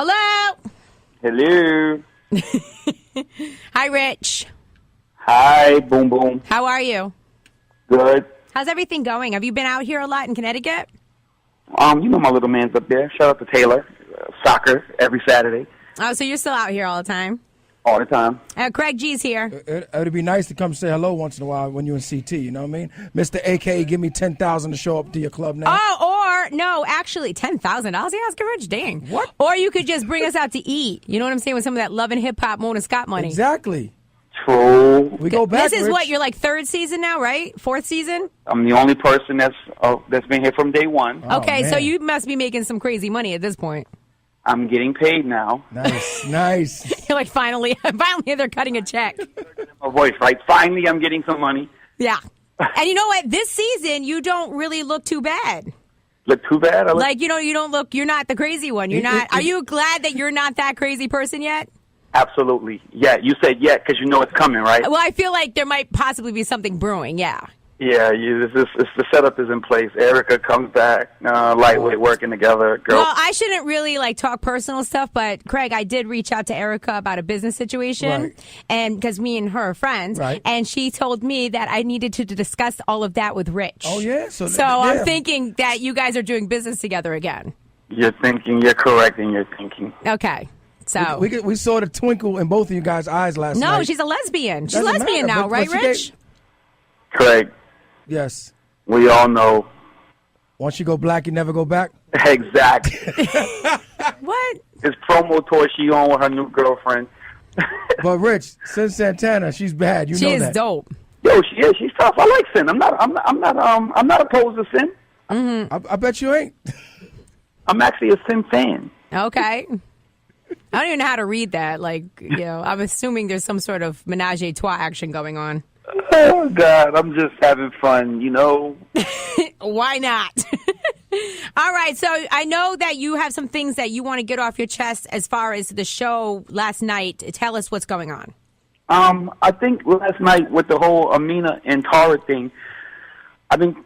Hello. Hello. Hi, Rich. Hi, Boom Boom. How are you? Good. How's everything going? Have you been out here a lot in Connecticut? You know my little man's up there. Shout out to Taylor. Soccer every Saturday. Oh, so you're still out here all the time? All the time. Craig G's here. It'd be nice to come say hello once in a while when you're in CT, you know what I mean? Mr. AKA, give me $10,000 to show up to your club now. Oh, or, no, actually, $10,000. You asking Rich? Dang. What? Or you could just bring us out to eat. You know what I'm saying? With some of that Love and Hip Hop Mona Scott money. Exactly. True. We go back, This is Rich. what, you're like third season now, right? Fourth season? I'm the only person that's been here from day one. Oh, Okay, so man. you must be making some crazy money at this point. I'm getting paid now. Nice. You're like, finally they're cutting a check. My voice, right? Finally, I'm getting some money. Yeah. And you know what? This season, you don't really look too bad. Look too bad? You're not the crazy one. Are you glad that you're not that crazy person yet? Absolutely. Yeah, you said yeah because you know it's coming, right? Well, I feel like there might possibly be something brewing, yeah. Yeah, the setup is in place. Erica comes back, lightweight working together. Girl. Well, I shouldn't really talk personal stuff, but Craig, I did reach out to Erica about a business situation, Right. and because me and her are friends, Right. and she told me that I needed to discuss all of that with Rich. Oh, yeah? So Yeah. I'm thinking that you guys are doing business together again. You're correct in your thinking. Okay. So We saw the twinkle in both of you guys' eyes last night. no, she's a lesbian. She's Doesn't lesbian matter, now, but right, she Rich? Craig, Yes. we all know. Once you go black, you never go back? Exactly. What? This promo tour she on with her new girlfriend. But Rich, Sin Santana, she's bad. You She know is that. dope. Yo, she is. She's tough. I like Sin. I'm not opposed to Sin. I bet you ain't. I'm actually a Sin fan. Okay. I don't even know how to read that. I'm assuming there's some sort of menage a trois action going on. Oh God, I'm just having fun, you know. Why not? All right, so I know that you have some things that you want to get off your chest as far as the show last night. Tell us what's going on. I think last night with the whole Amina and Tara thing, I think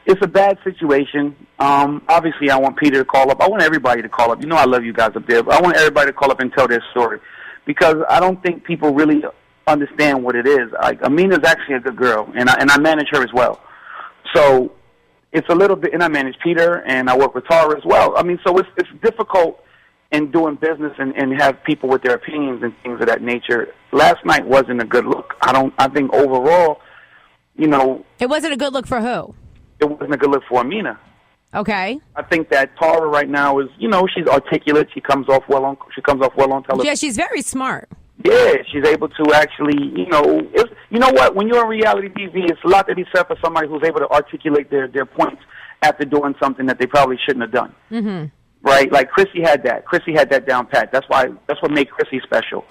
it's a bad situation. Obviously, I want Peter to call up. I want everybody to call up. You know I love you guys up there, but I want everybody to call up and tell their story because I don't think people really understand what it is. Like Amina's actually a good girl, and I manage her as well. So it's a little bit, and I manage Peter, and I work with Tara as well. I mean, so it's difficult in doing business and have people with their opinions and things of that nature. Last night wasn't a good look. I think overall, you know, It wasn't a good look for who? it wasn't a good look for Amina. Okay. I think that Tara right now is, you know, she's articulate. She comes off well on television. Yeah, she's very smart. Yeah, she's able to actually, you know what? When you're on reality TV, it's a lot to be said for somebody who's able to articulate their points after doing something that they probably shouldn't have done. Mm-hmm. Right? Like Chrissy had that. Chrissy had that down pat. That's what made Chrissy special,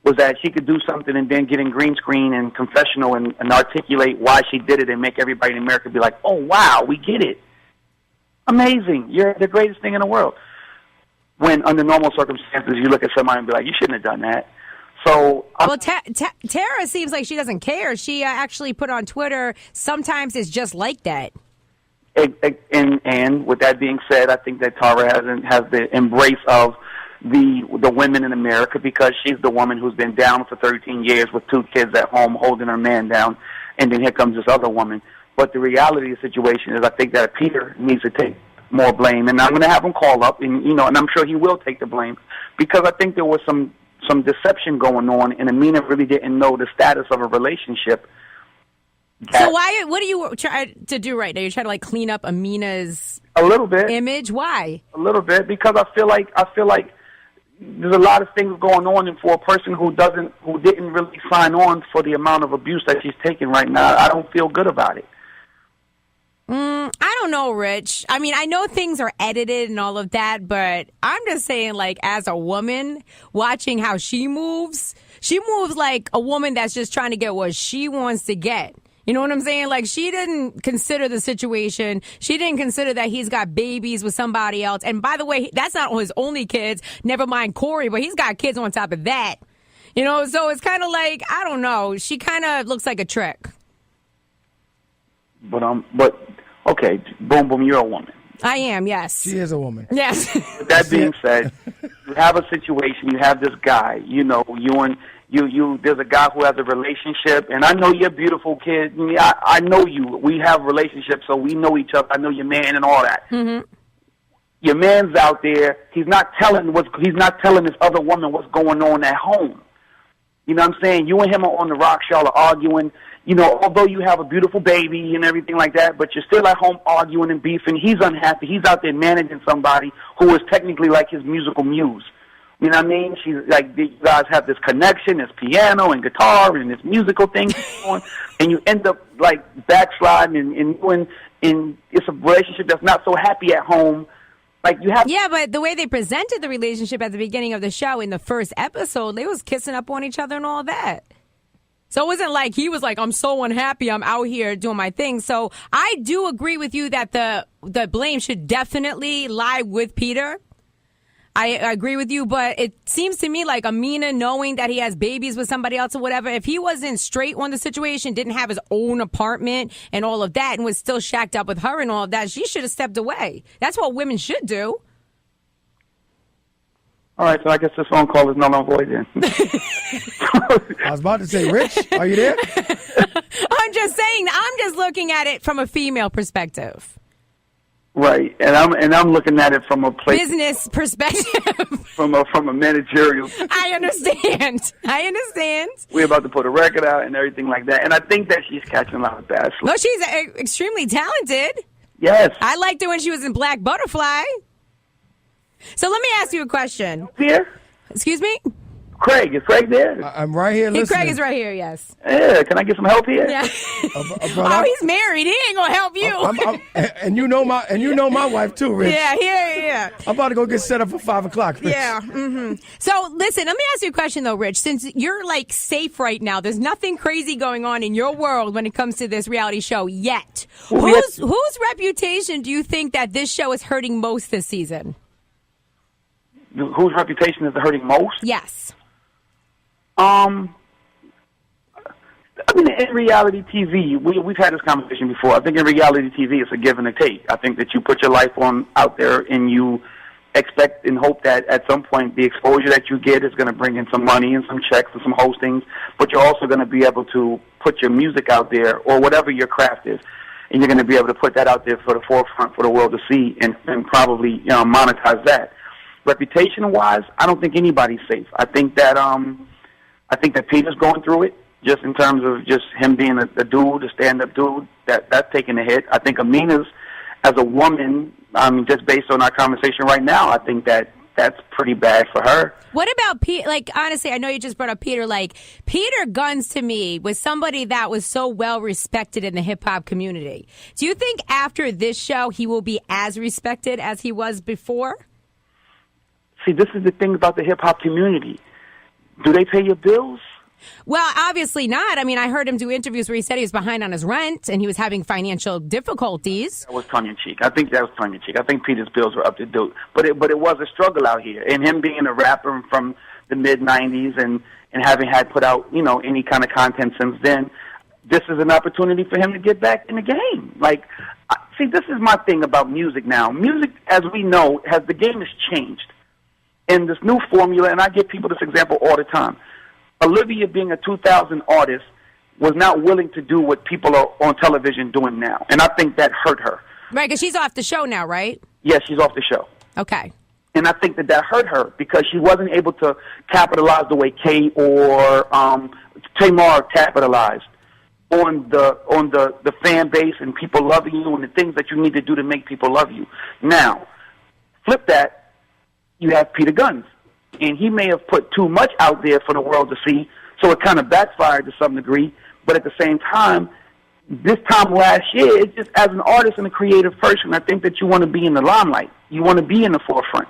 was that she could do something and then get in green screen and confessional and articulate why she did it and make everybody in America be like, oh, wow, we get it. Amazing. You're the greatest thing in the world. When under normal circumstances, you look at somebody and be like, you shouldn't have done that. So, Well, Tara seems like she doesn't care. She actually put on Twitter, sometimes it's just like that. and with that being said, I think that Tara has the embrace of the women in America because she's the woman who's been down for 13 years with 2 kids at home holding her man down, and then here comes this other woman. But the reality of the situation is I think that Peter needs to take more blame, and I'm going to have him call up, and and I'm sure he will take the blame because I think there was some deception going on, and Amina really didn't know the status of a relationship. So what are you trying to do right now? You're trying to clean up Amina's a little bit image? Why? A little bit because I feel like there's a lot of things going on, and for a person who didn't really sign on for the amount of abuse that she's taking right now, I don't feel good about it. I don't know, Rich. I mean, I know things are edited and all of that, but I'm just saying, as a woman, watching how she moves like a woman that's just trying to get what she wants to get. You know what I'm saying? She didn't consider the situation. She didn't consider that he's got babies with somebody else. And by the way, that's not his only kids. Never mind Corey, but he's got kids on top of that. So it's kind of I don't know. She kind of looks like a trick. But okay, boom, boom, you're a woman. I am, yes. She is a woman. Yes. With that being said, you have a situation. You have this guy. You know, there's a guy who has a relationship, and I know you're a beautiful kid. I know you. We have relationships, so we know each other. I know your man and all that. Mm-hmm. Your man's out there. He's not telling this other woman what's going on at home. You know what I'm saying? You and him are on the rock. Y'all are arguing. You know, although you have a beautiful baby and everything like that, but you're still at home arguing and beefing. He's unhappy. He's out there managing somebody who is technically like his musical muse. You know what I mean? She's like, you guys have this connection, this piano and guitar and this musical thing going on, and you end up like backsliding and it's a relationship that's not so happy at home. Like you have. Yeah, but the way they presented the relationship at the beginning of the show in the first episode, they was kissing up on each other and all that. So it wasn't like he was like, I'm so unhappy, I'm out here doing my thing. So I do agree with you that the blame should definitely lie with Peter. I agree with you, but it seems to me like Amina, knowing that he has babies with somebody else or whatever, if he wasn't straight on the situation, didn't have his own apartment and all of that, and was still shacked up with her and all of that, she should have stepped away. That's what women should do. All right, so I guess this phone call is null and void then. I was about to say, Rich, are you there? I'm just saying, I'm just looking at it from a female perspective. Right, and I'm looking at it from a business perspective, from a managerial. I understand. We're about to put a record out and everything like that, and I think that she's catching a lot of bad sleep. Well, she's extremely talented. Yes, I liked her when she was in Black Butterfly. So let me ask you a question. Here, excuse me. Craig, is Craig there? I'm right here listening. Craig is right here, yes. Yeah, can I get some help here? Yeah. He's married. He ain't gonna help you. And you know my wife too, Rich. Yeah. I'm about to go get set up for 5 o'clock, Rich. Yeah. Mm-hmm. So listen, let me ask you a question though, Rich. Since you're like safe right now, there's nothing crazy going on in your world when it comes to this reality show yet. Whose reputation do you think that this show is hurting most this season? Whose reputation is hurting most? Yes. I mean, in reality TV, we've had this conversation before. I think in reality TV, it's a give and a take. I think that you put your life on out there and you expect and hope that at some point the exposure that you get is going to bring in some money and some checks and some hostings, but you're also going to be able to put your music out there or whatever your craft is, and you're going to be able to put that out there for the forefront for the world to see and probably monetize that. Reputation-wise, I don't think anybody's safe. I think that Peter's going through it, just in terms of just him being a dude, a stand-up dude. That's taking a hit. I think Amina's, as a woman, just based on our conversation right now, I think that's pretty bad for her. What about Peter? Like, honestly, I know you just brought up Peter. Like, Peter Gunz to me was somebody that was so well respected in the hip-hop community. Do you think after this show he will be as respected as he was before? See, this is the thing about the hip-hop community. Do they pay your bills? Well, obviously not. I mean, I heard him do interviews where he said he was behind on his rent and he was having financial difficulties. That was tongue-in-cheek. I think that was tongue-in-cheek. I think Peter's bills were up to date. But it was a struggle out here. And him being a rapper from the mid-'90s and having had put out, any kind of content since then, this is an opportunity for him to get back in the game. Like, see, this is my thing about music now. Music, as we know, the game has changed. And this new formula, and I give people this example all the time. Olivia, being a 2000 artist, was not willing to do what people are on television doing now. And I think that hurt her. Right, because she's off the show now, right? Yes, she's off the show. Okay. And I think that hurt her because she wasn't able to capitalize the way Kay or Tamar capitalized on the fan base and people loving you and the things that you need to do to make people love you. Now, flip that. You have Peter Gunz, and he may have put too much out there for the world to see, so it kind of backfired to some degree. But at the same time, this time last year, it's just as an artist and a creative person, I think that you want to be in the limelight. You want to be in the forefront.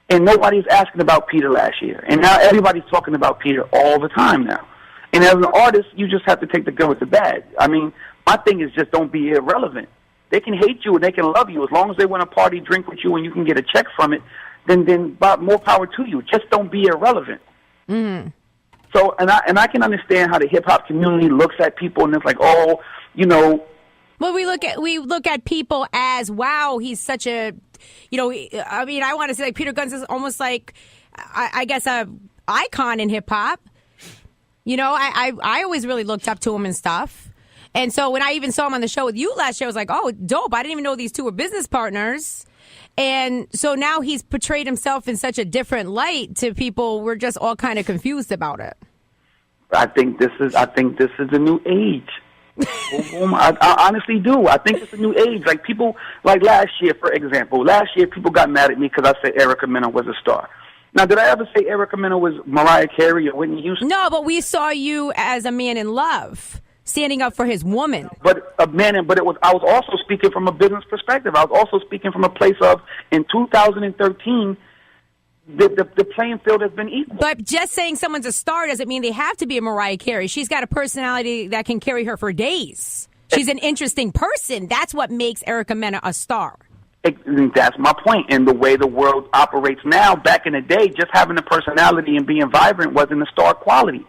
And nobody's asking about Peter last year. And now everybody's talking about Peter all the time now. And as an artist, you just have to take the good with the bad. I mean, my thing is just don't be irrelevant. They can hate you and they can love you as long as they want to party, drink with you, and you can get a check from it. Then more power to you. Just don't be irrelevant. Mm-hmm. So, and I can understand how the hip hop community looks at people and it's like, Well, we look at people as, wow, he's such a, I mean, I want to say like Peter Gunz is almost like, I guess, a icon in hip hop. I always really looked up to him and stuff. And so when I even saw him on the show with you last year, I was like, oh, dope. I didn't even know these two were business partners. And so now he's portrayed himself in such a different light to people. We're just all kind of confused about it. I think this is a new age. I honestly do. I think it's a new age. Like people, like last year, for example, people got mad at me because I said Erica Mena was a star. Now, did I ever say Erica Mena was Mariah Carey or Whitney Houston? No, but we saw you as a man in love, standing up for his woman. But I was also speaking from a business perspective. I was also speaking from a place of, in 2013, the playing field has been equal. But just saying someone's a star doesn't mean they have to be a Mariah Carey. She's got a personality that can carry her for days. She's an interesting person. That's what makes Erica Mena a star. That's my point. And the way the world operates now, back in the day, just having a personality and being vibrant wasn't a star quality.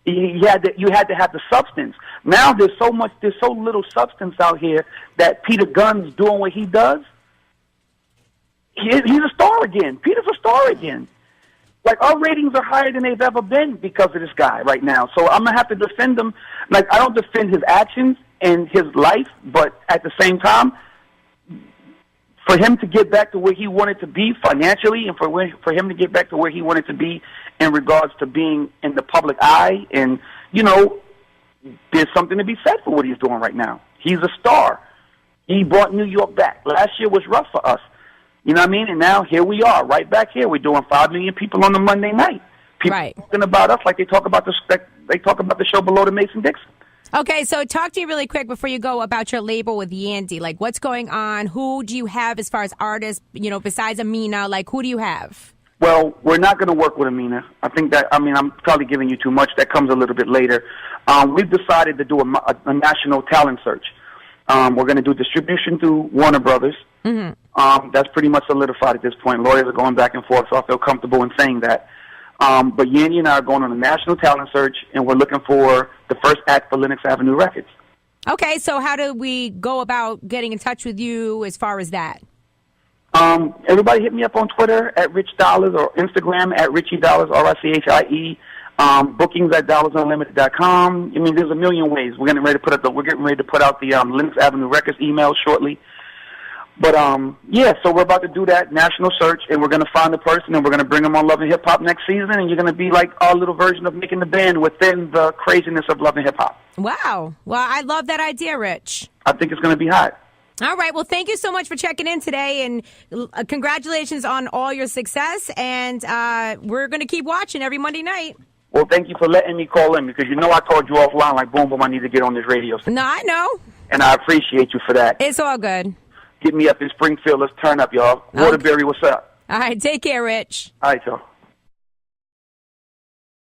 You had to have the substance. Now there's so little substance out here that Peter Gunz doing what he does, he's a star again. Peter's a star again. Like, our ratings are higher than they've ever been because of this guy right now. So I'm going to have to defend him. Like, I don't defend his actions and his life, but at the same time, for him to get back to where he wanted to be financially and for him to get back to where he wanted to be in regards to being in the public eye, and, there's something to be said for what he's doing right now. He's a star. He brought New York back. Last year was rough for us. You know what I mean? And now here we are, right back here. We're doing 5 million people on the Monday night. People talking about us like they talk about the show Below the Mason-Dixon. Okay, so talk to you really quick before you go about your label with Yandy. Like, what's going on? Who do you have as far as artists, besides Amina? Like, who do you have? Well, we're not going to work with Amina. I'm probably giving you too much. That comes a little bit later. We've decided to do a national talent search. We're going to do distribution through Warner Brothers. Mm-hmm. That's pretty much solidified at this point. Lawyers are going back and forth, so I feel comfortable in saying that. But Yandy and I are going on a national talent search, and we're looking for the first act for Lenox Avenue Records. Okay, so how do we go about getting in touch with you as far as that? Everybody hit me up on Twitter at Rich Dollaz or Instagram at Richie Dollaz, RICHIE. Bookings at DolazUnlimited.com. I mean, there's a million ways. We're getting ready to put out the Lenox Avenue Records email shortly. But so we're about to do that national search, and we're going to find the person, and we're going to bring them on Love and Hip Hop next season, and you're going to be like our little version of Making the Band within the craziness of Love and Hip Hop. Wow. Well, I love that idea, Rich. I think it's going to be hot. All right. Well, thank you so much for checking in today, and congratulations on all your success, and we're going to keep watching every Monday night. Well, thank you for letting me call in, because I told you offline, like, boom, boom, I need to get on this radio. No, I know. And I appreciate you for that. It's all good. Get me up in Springfield. Let's turn up, y'all. Waterbury, what's up? All right. Take care, Rich. All right, y'all.